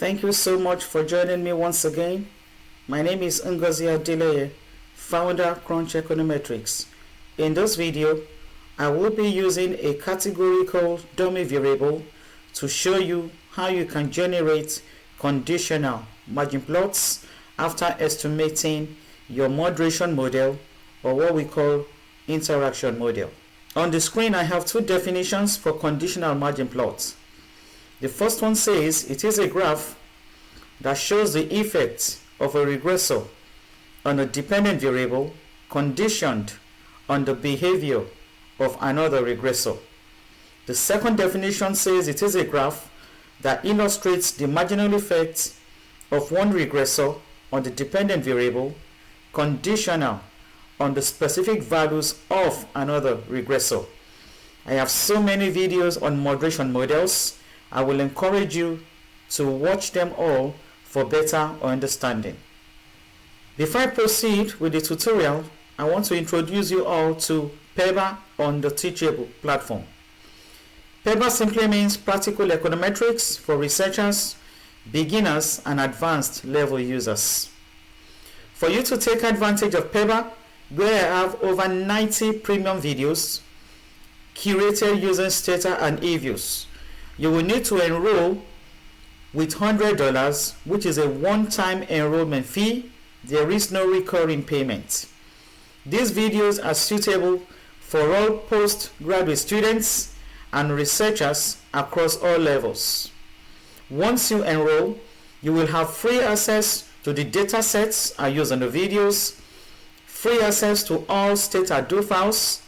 Thank you so much for joining me once again. My name is Ngozi Adeleye, founder CrunchEconometrix. In this video, I will be using a categorical dummy variable to show you how you can generate conditional margin plots after estimating your moderation model, or what we call interaction model. On the screen, I have two definitions for conditional margin plots. The first one says it is a graph that shows the effect of a regressor on a dependent variable conditioned on the behavior of another regressor. The second definition says it is a graph that illustrates the marginal effect of one regressor on the dependent variable conditional on the specific values of another regressor. I have so many videos on moderation models. I will encourage you to watch them all for better understanding. Before I proceed with the tutorial, I want to introduce you all to PEBA on the Teachable platform. PEBA simply means Practical Econometrics for researchers, beginners, and advanced level users. For you to take advantage of PEBA, where I have over 90 premium videos curated using Stata and eViews, you will need to enroll with $100, which is a one-time enrollment fee. There is no recurring payment. These videos are suitable for all postgraduate students and researchers across all levels. Once you enroll, you will have free access to the data sets I use in the videos, free access to all Stata do files,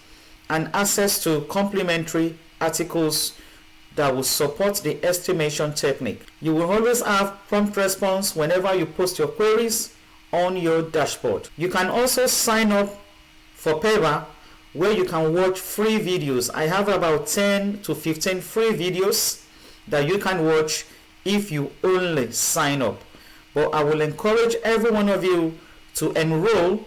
and access to complementary articles that will support the estimation technique. You will always have prompt response whenever you post your queries on your dashboard. You can also sign up for PEBA, where you can watch free videos. I have about 10 to 15 free videos that you can watch if you only sign up. But I will encourage every one of you to enroll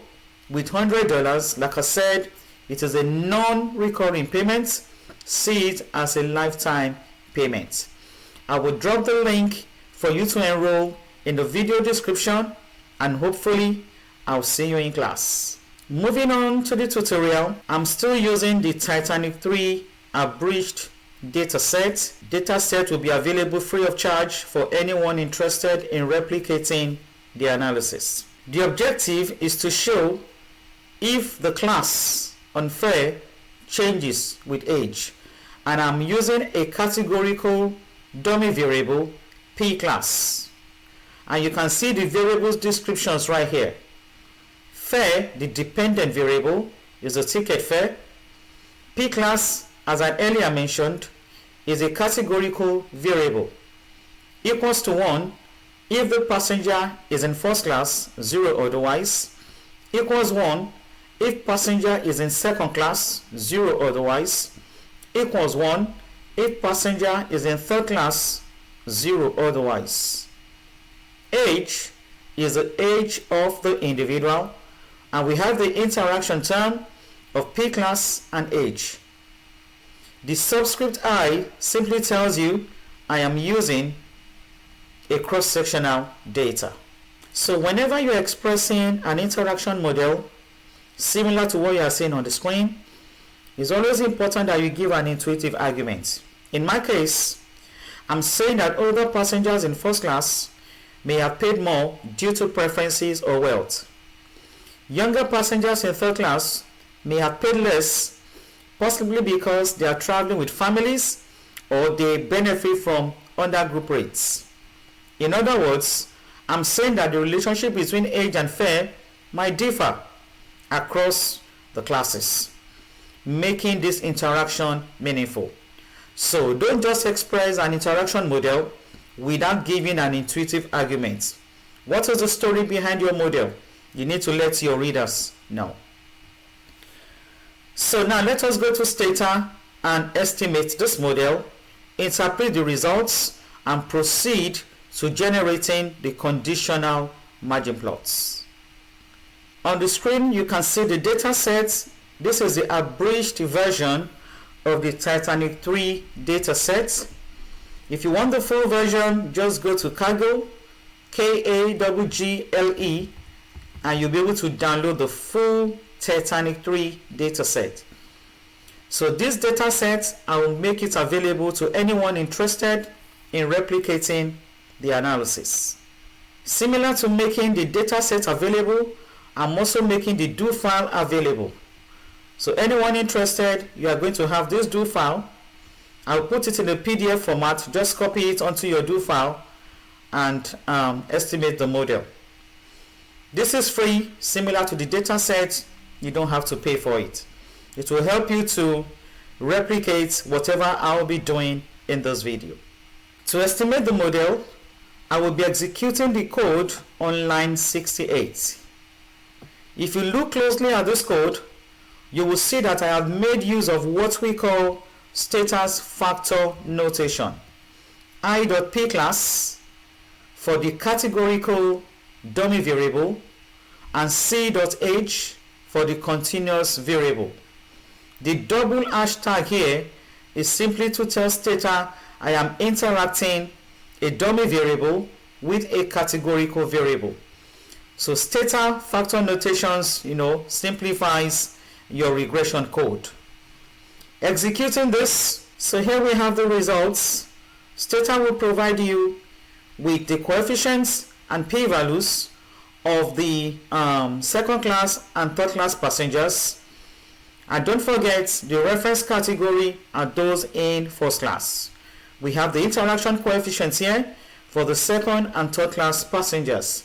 with $100. Like I said, it is a non-recurring payment. See it as a lifetime payment. I will drop the link for you to enroll in the video description, and hopefully I'll see you in class. Moving on to the tutorial, I'm still using the Titanic 3 abridged dataset. Dataset will be available free of charge for anyone interested in replicating the analysis. The objective is to show if the class unfair changes with age, and I'm using a categorical dummy variable P class, and you can see the variables descriptions right here. Fare, the dependent variable, is a ticket fare. P class, as I earlier mentioned, is a categorical variable. Equals to 1 if the passenger is in first class, 0 otherwise. Equals 1 if passenger is in second class, 0 otherwise. Equals 1 if passenger is in third class, 0 otherwise. Age is the age of the individual, and we have the interaction term of P class and age. The subscript I simply tells you I am using a cross-sectional data. So whenever you're expressing an interaction model similar to what you are seeing on the screen, it's always important that you give an intuitive argument. In my case, I'm saying that older passengers in first class may have paid more due to preferences or wealth. Younger passengers in third class may have paid less, possibly because they are traveling with families or they benefit from undergroup rates. In other words, I'm saying that the relationship between age and fare might differ across the classes, making this interaction meaningful. So don't just express an interaction model without giving an intuitive argument. What is the story behind your model? You need to let your readers know. So now let us go to Stata and estimate this model, interpret the results, and proceed to generating the conditional margin plots. On the screen, you can see the data set. This is the abridged version of the Titanic 3 data set. If you want the full version, just go to Kaggle, Kaggle, and you'll be able to download the full Titanic 3 dataset. So this dataset, I will make it available to anyone interested in replicating the analysis. Similar to making the dataset available, I'm also making the do file available. So anyone interested, you are going to have this do file. I'll put it in a PDF format. Just copy it onto your do file and estimate the model. This is free, similar to the dataset. You don't have to pay for it. It will help you to replicate whatever I'll be doing in this video. To estimate the model, I will be executing the code on line 68. If you look closely at this code, you will see that I have made use of what we call Stata's factor notation. I.p class for the categorical dummy variable and c.h for the continuous variable. The double hashtag here is simply to tell Stata I am interacting a dummy variable with a categorical variable. So Stata factor notations, simplifies your regression code. Executing this, so here we have the results. Stata will provide you with the coefficients and p-values of the second class and third class passengers, and don't forget the reference category are those in first class. We have the interaction coefficients here for the second and third class passengers.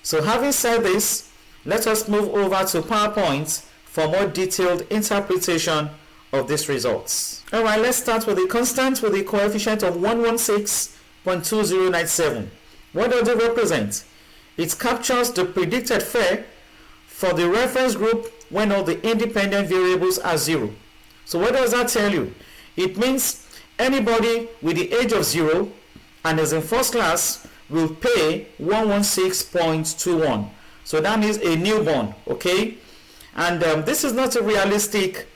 So having said this, let us move over to PowerPoint for more detailed interpretation of these results. Alright, let's start with the constant with the coefficient of 116.2097. What does it represent? It captures the predicted fare for the reference group when all the independent variables are 0. So what does that tell you? It means anybody with the age of 0 and is in first class will pay 116.21. So that means a newborn, okay? And this is not a realistic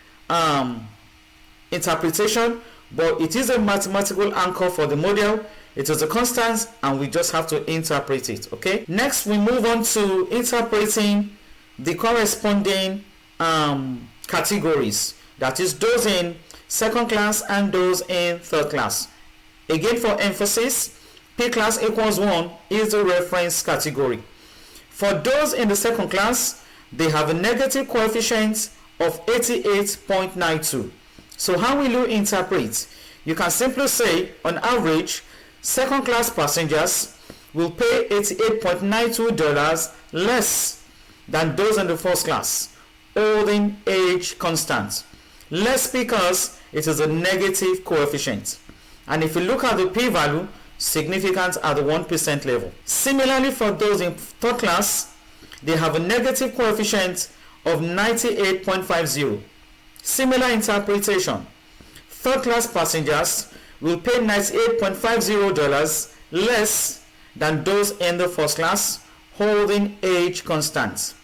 interpretation, but it is a mathematical anchor for the model. It is a constant and we just have to interpret it, okay? Next, we move on to interpreting the corresponding categories, that is those in second class and those in third class. Again, for emphasis, P class equals 1 is the reference category. For those in the second class, they have a negative coefficient of 88.92. So how will you interpret? You can simply say, on average, second class passengers will pay $88.92 less than those in the first class, holding age constant. Less because it is a negative coefficient. And if you look at the p-value, significant at the 1% level. Similarly, for those in third class, they have a negative coefficient of 98.50. Similar interpretation. Third class passengers will pay $98.50 less than those in the first class, holding age constant.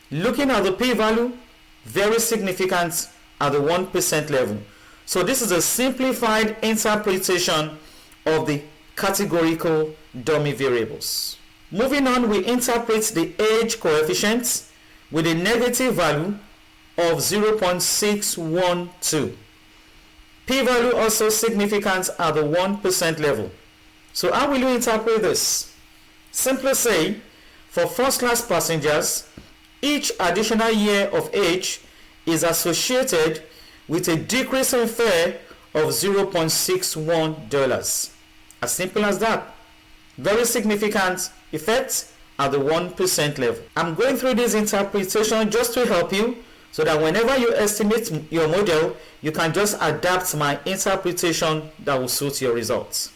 Looking at the p-value, very significant at the 1% level. So this is a simplified interpretation of the categorical dummy variables. Moving on, we interpret the age coefficient with a negative value of 0.612. P-value also significant at the 1% level. So how will you interpret this? Simply say, for first class passengers, each additional year of age is associated with a decrease in fare of $0.61. As simple as that. Very significant effect at the 1% level. I'm going through this interpretation just to help you, so that whenever you estimate your model, you can just adapt my interpretation that will suit your results.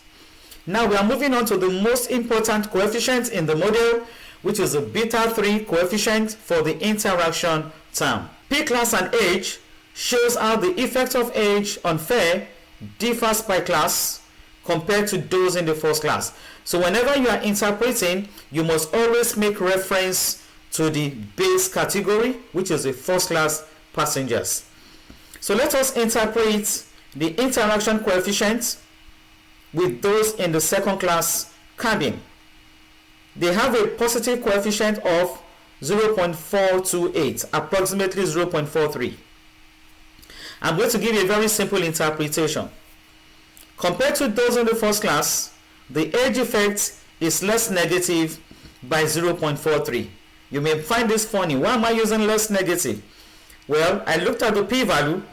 Now we are moving on to the most important coefficient in the model, which is the beta 3 coefficient for the interaction term. P class and age shows how the effect of age on fare differs by class compared to those in the first class. So whenever you are interpreting, you must always make reference to the base category, which is the first class passengers. So let us interpret the interaction coefficient with those in the second class cabin. They have a positive coefficient of 0.428, approximately 0.43. I'm going to give you a very simple interpretation. Compared to those in the first class, the age effect is less negative by 0.43. You may find this funny. Why am I using less negative? Well, I looked at the p-value.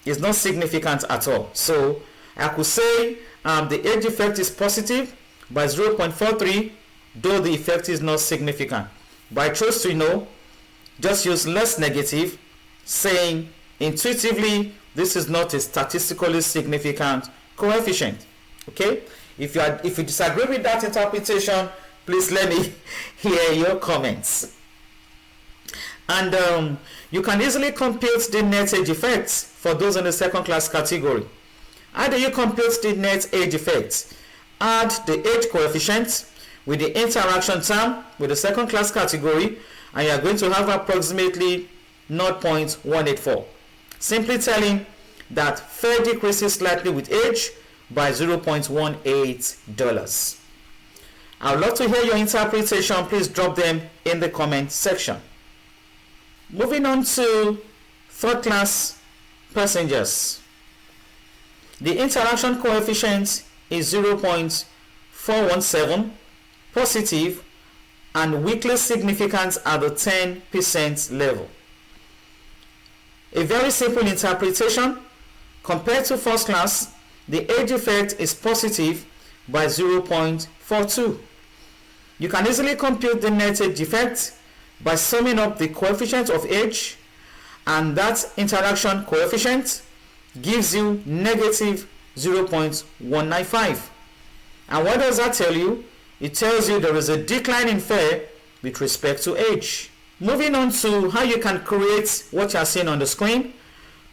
It's not significant at all. So I could say the age effect is positive by 0.43, though the effect is not significant. But I chose to, just use less negative, saying intuitively this is not a statistically significant coefficient. Okay? If you disagree with that interpretation, please let me hear your comments. And you can easily compute the net age effects for those in the second class category. How do you compute the net age effects? Add the age coefficient with the interaction term with the second class category, and you are going to have approximately 0.184. Simply telling that fare decreases slightly with age by $0.18. I would love to hear your interpretation. Please drop them in the comment section. Moving on to third class passengers. The interaction coefficient is 0.417, positive, and weakly significant at the 10% level. A very simple interpretation. Compared to first class, the age effect is positive by 0.42. You can easily compute the net age effect by summing up the coefficient of age, and that interaction coefficient gives you negative 0.195. And what does that tell you? It tells you there is a decline in fare with respect to age. Moving on to how you can create what you are seeing on the screen.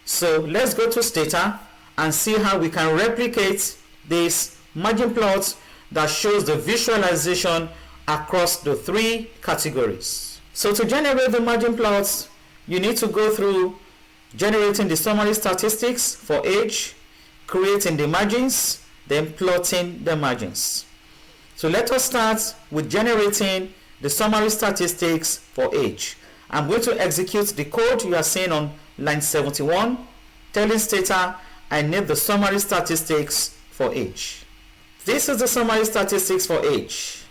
So let's go to Stata and see how we can replicate this margin plot that shows the visualization across the three categories. So to generate the margin plots, you need to go through generating the summary statistics for age, creating the margins, then plotting the margins. So let us start with generating the summary statistics for age. I'm going to execute the code you are seeing on line 71, telling Stata I need the summary statistics for age. This is the summary statistics for age.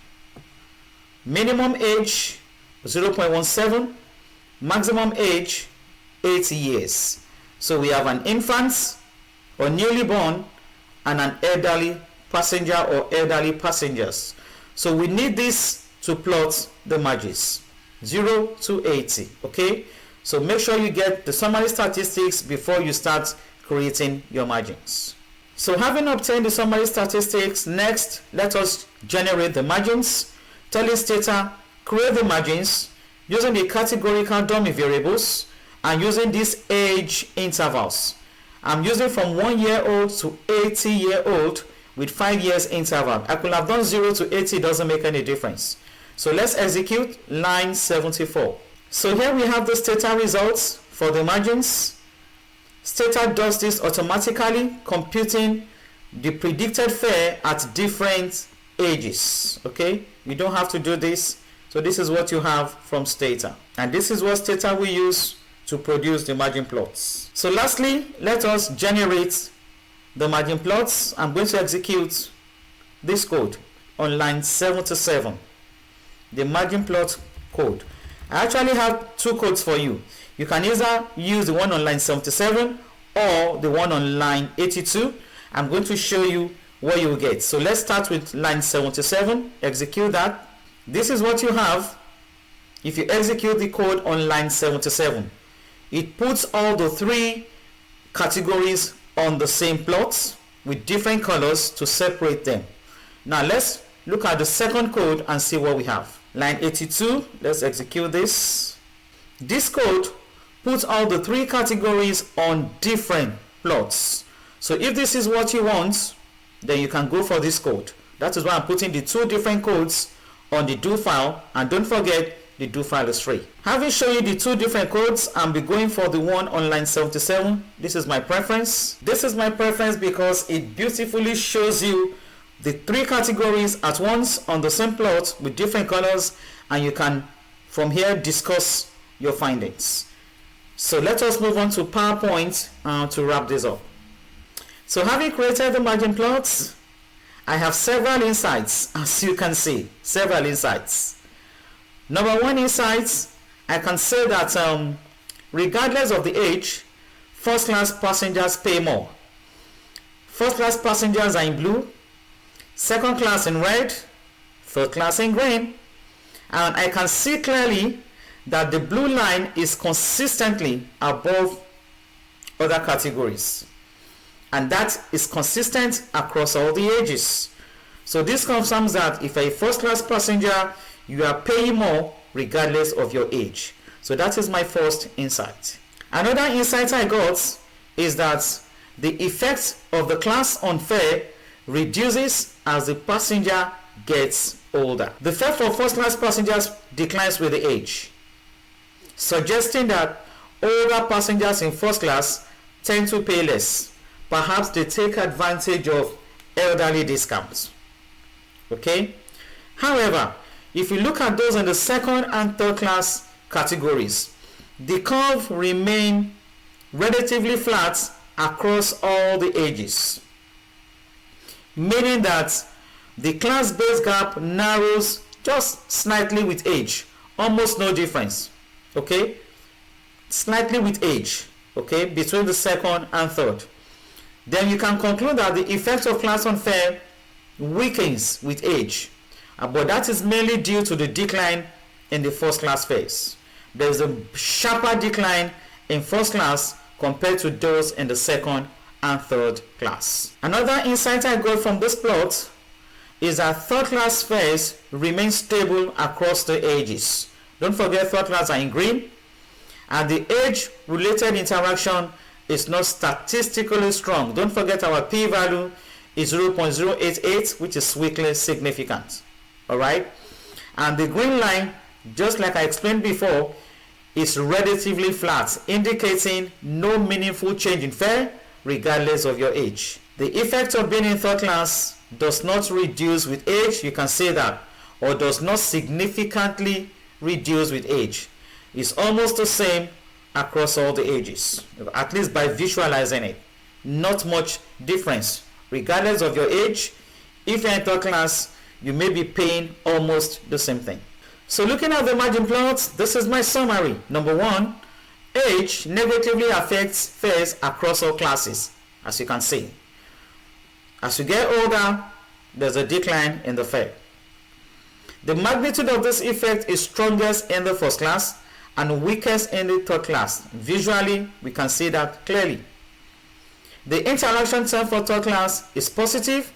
Minimum age 0.17, maximum age 8 years. So we have an infant or newly born and an elderly passenger or elderly passengers. So we need this to plot the margins 0 to 80. Okay, so make sure you get the summary statistics before you start creating your margins. So having obtained the summary statistics, next let us generate the margins. Telling Stata create the margins using the categorical dummy variables and using these age intervals. I'm using from 1 year old to 80 year old with 5 years interval. I could have done 0 to 80, doesn't make any difference. So let's execute line 74. So here we have the Stata results for the margins. Stata does this automatically, computing the predicted fare at different ages. Okay, you don't have to do this. So this is what you have from Stata, and this is what Stata will use to produce the margin plots. So lastly, let us generate the margin plots. I'm going to execute this code on line 77, the margin plot code. I actually have two codes for you. You can either use the one on line 77 or the one on line 82. I'm going to show you what you will get. So let's start with line 77, execute that. This is what you have if you execute the code on line 77. It puts all the three categories on the same plots with different colors to separate them. Now let's look at the second code and see what we have. Line 82, let's execute this. This code puts all the three categories on different plots. So if this is what you want, then you can go for this code. That is why I'm putting the two different codes on the do file, and don't forget the do file is free. Having shown you the two different codes, I'll be going for the one on line 77. This is my preference. This is my preference because it beautifully shows you the three categories at once on the same plot with different colors, and you can from here discuss your findings. So let us move on to PowerPoint to wrap this up. So having created the margin plots, I have several insights, as you can see, several insights. Number one insight, I can say that regardless of the age, first-class passengers pay more. First-class passengers are in blue, second class in red, third class in green, and I can see clearly that the blue line is consistently above other categories, and that is consistent across all the ages. So this confirms that if you're a first class passenger, you are paying more regardless of your age. So that is my first insight. Another insight I got is that the effect of the class on fare reduces as the passenger gets older. The fare for first class passengers declines with the age, suggesting that older passengers in first class tend to pay less. Perhaps they take advantage of elderly discounts. Okay? However, if you look at those in the second and third class categories, the curve remains relatively flat across all the ages, meaning that the class-based gap narrows just slightly with age, almost no difference. Okay, slightly with age, okay, between the second and third. Then you can conclude that the effect of class on fare weakens with age, but that is mainly due to the decline in the first class fares. There is a sharper decline in first class compared to those in the second and third class. Another insight I got from this plot is that third class fares remain stable across the ages. Don't forget, third class are in green, and the age related interaction is not statistically strong. Don't forget, our p-value is 0.088, which is weakly significant. All right, and the green line, just like I explained before, is relatively flat, indicating no meaningful change in fare regardless of your age. The effect of being in third class does not reduce with age, you can say that, or does not significantly reduce with age. It's almost the same across all the ages, at least by visualizing it. Not much difference regardless of your age. If you're in third class, you may be paying almost the same thing. So looking at the margin plots, this is my summary. Number one, age negatively affects fares across all classes, as you can see. As you get older, there's a decline in the fare. The magnitude of this effect is strongest in the first class and weakest in the third class. Visually, we can see that clearly. The interaction term for third class is positive,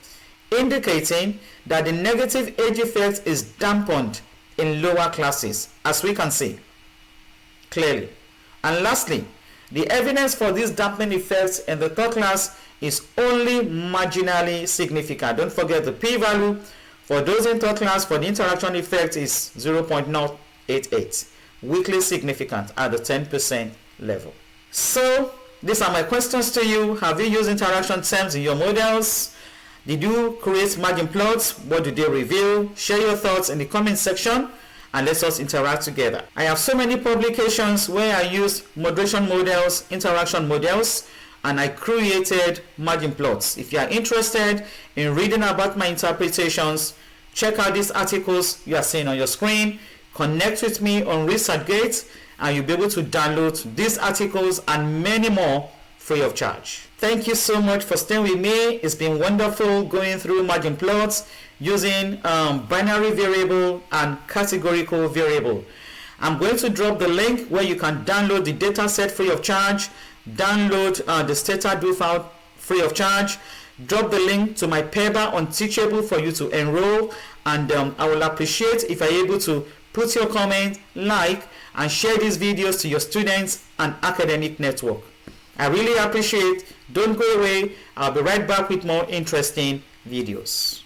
indicating that the negative age effect is dampened in lower classes, as we can see clearly. And lastly, the evidence for this dampening effects in the third class is only marginally significant. Don't forget, the p-value for those in third class for the interaction effect is 0.088, weakly significant at the 10% level. So these are my questions to you. Have you used interaction terms in your models? Did you create margin plots? What did they reveal? Share your thoughts in the comment section and let us interact together. I have so many publications where I use moderation models, interaction models, and I created margin plots. If you are interested in reading about my interpretations, check out these articles you are seeing on your screen. Connect with me on ResearchGate and you'll be able to download these articles and many more free of charge. Thank you so much for staying with me. It's been wonderful going through margin plots using binary variable and categorical variable. I'm going to drop the link where you can download the data set free of charge, download the Stata do file free of charge, drop the link to my paper on Teachable for you to enroll, and I will appreciate if you're able to put your comment, like, and share these videos to your students and academic network. I really appreciate it. Don't go away. I'll be right back with more interesting videos.